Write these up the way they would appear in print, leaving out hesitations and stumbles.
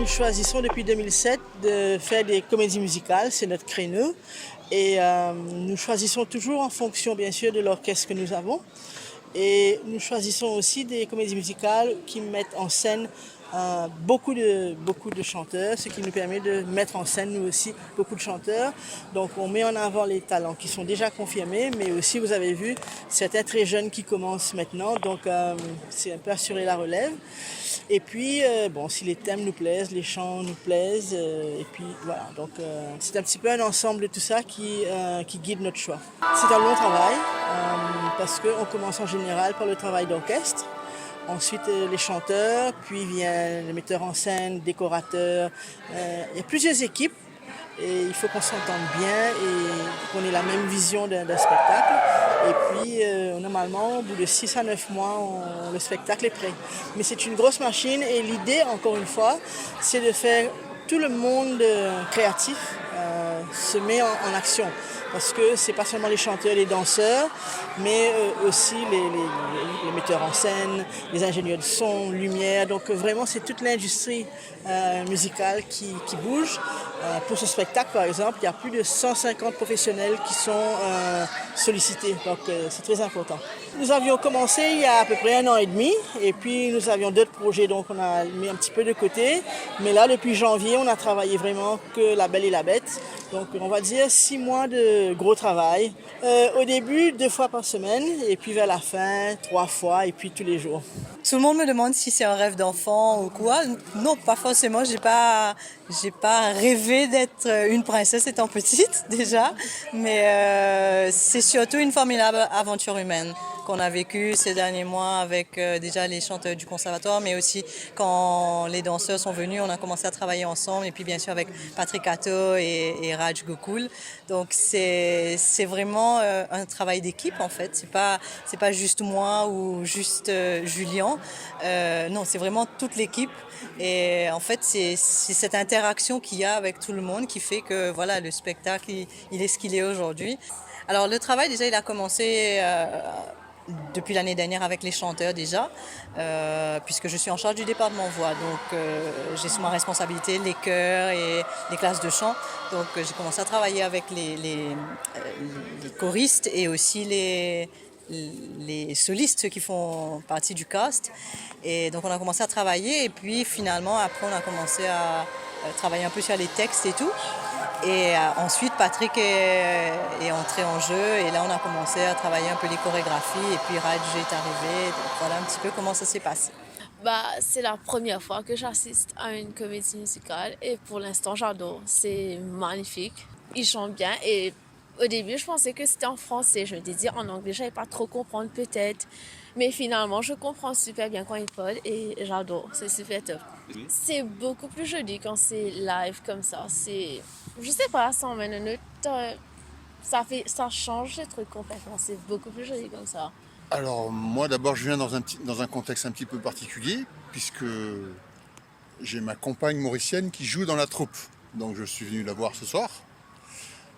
choisissons depuis 2007 de faire des comédies musicales, c'est notre créneau. Et nous choisissons toujours en fonction, bien sûr, de l'orchestre que nous avons. Et nous choisissons aussi des comédies musicales qui mettent en scène beaucoup de chanteurs, ce qui nous permet de mettre en scène nous aussi beaucoup de chanteurs. Donc on met en avant les talents qui sont déjà confirmés, mais aussi vous avez vu certains très jeunes qui commencent maintenant, donc c'est un peu assurer la relève. Et puis bon, si les thèmes nous plaisent, les chants nous plaisent, et puis voilà, donc c'est un petit peu un ensemble de tout ça qui guide notre choix. C'est un long travail parce qu'on commence en général par le travail d'orchestre. Ensuite, les chanteurs, puis vient le metteur en scène, décorateur. Il y a plusieurs équipes et il faut qu'on s'entende bien et qu'on ait la même vision d'un spectacle. Et puis, normalement, au bout de 6 à 9 mois, le spectacle est prêt. Mais c'est une grosse machine et l'idée, encore une fois, c'est de faire tout le monde créatif se met en action. Parce que c'est pas seulement les chanteurs, les danseurs, mais aussi les metteurs en scène, les ingénieurs de son, lumière. Donc vraiment, c'est toute l'industrie musicale qui bouge. Pour ce spectacle, par exemple, il y a plus de 150 professionnels qui sont sollicités. Donc c'est très important. Nous avions commencé il y a à peu près 1 an et demi. Et puis nous avions d'autres projets, donc on a mis un petit peu de côté. Mais là, depuis janvier, on a travaillé vraiment que La Belle et la Bête. Donc on va dire 6 mois de gros travail. Au début, 2 fois par semaine, et puis vers la fin, 3 fois, et puis tous les jours. Tout le monde me demande si c'est un rêve d'enfant ou quoi. Non, pas forcément. J'ai pas rêvé d'être une princesse étant petite déjà, mais c'est surtout une formidable aventure humaine qu'on a vécue ces derniers mois avec déjà les chanteurs du conservatoire, mais aussi quand les danseurs sont venus, on a commencé à travailler ensemble, et puis bien sûr avec Patrick Atto et Raj Gokul. Donc c'est vraiment un travail d'équipe en fait. C'est pas juste moi ou juste Julien. Non, c'est vraiment toute l'équipe. Et en fait, c'est cette interaction qu'il y a avec tout le monde qui fait que voilà, le spectacle, il est ce qu'il est aujourd'hui. Alors le travail déjà, il a commencé depuis l'année dernière avec les chanteurs déjà, puisque je suis en charge du département voix. Donc j'ai sous ma responsabilité les chœurs et les classes de chant. Donc j'ai commencé à travailler avec les choristes et aussi les solistes, ceux qui font partie du cast. Et donc on a commencé à travailler, et puis finalement après on a commencé à travailler un peu sur les textes et tout. Et ensuite Patrick est entré en jeu, et là on a commencé à travailler un peu les chorégraphies, et puis Raj est arrivé. Donc voilà un petit peu comment ça s'est passé. C'est la première fois que j'assiste à une comédie musicale et pour l'instant j'adore, c'est magnifique, ils chantent bien. Et au début je pensais que c'était en français, je me disais en anglais j'allais pas trop comprendre peut-être, mais finalement je comprends super bien quand ils parlent et j'adore, c'est super top. C'est beaucoup plus joli quand c'est live comme ça, je sais pas, ça emmène un autre, ça change le truc complètement, c'est beaucoup plus joli comme ça. Alors moi d'abord je viens dans un contexte un petit peu particulier, puisque j'ai ma compagne mauricienne qui joue dans la troupe. Donc je suis venu la voir ce soir.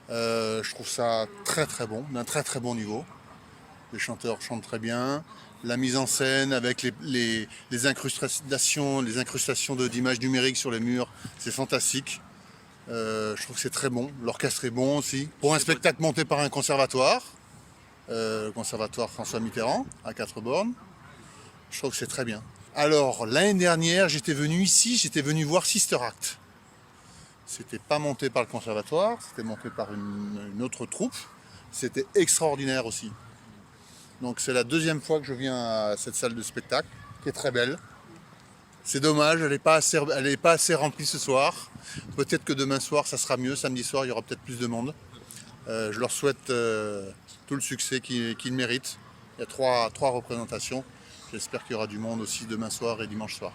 Je trouve ça très très bon, d'un très très bon niveau. Les chanteurs chantent très bien. La mise en scène avec les incrustations d'images numériques sur les murs, c'est fantastique. Je trouve que c'est très bon. L'orchestre est bon aussi. Pour un spectacle monté par un conservatoire, le conservatoire François Mitterrand à 4 bornes, je trouve que c'est très bien. Alors l'année dernière, j'étais venu voir Sister Act. C'était pas monté par le conservatoire, c'était monté par une autre troupe. C'était extraordinaire aussi. Donc c'est la 2e fois que je viens à cette salle de spectacle, qui est très belle. C'est dommage, elle n'est pas assez remplie ce soir. Peut-être que demain soir, ça sera mieux. Samedi soir, il y aura peut-être plus de monde. Je leur souhaite tout le succès qu'ils méritent. Il y a 3 représentations. J'espère qu'il y aura du monde aussi demain soir et dimanche soir.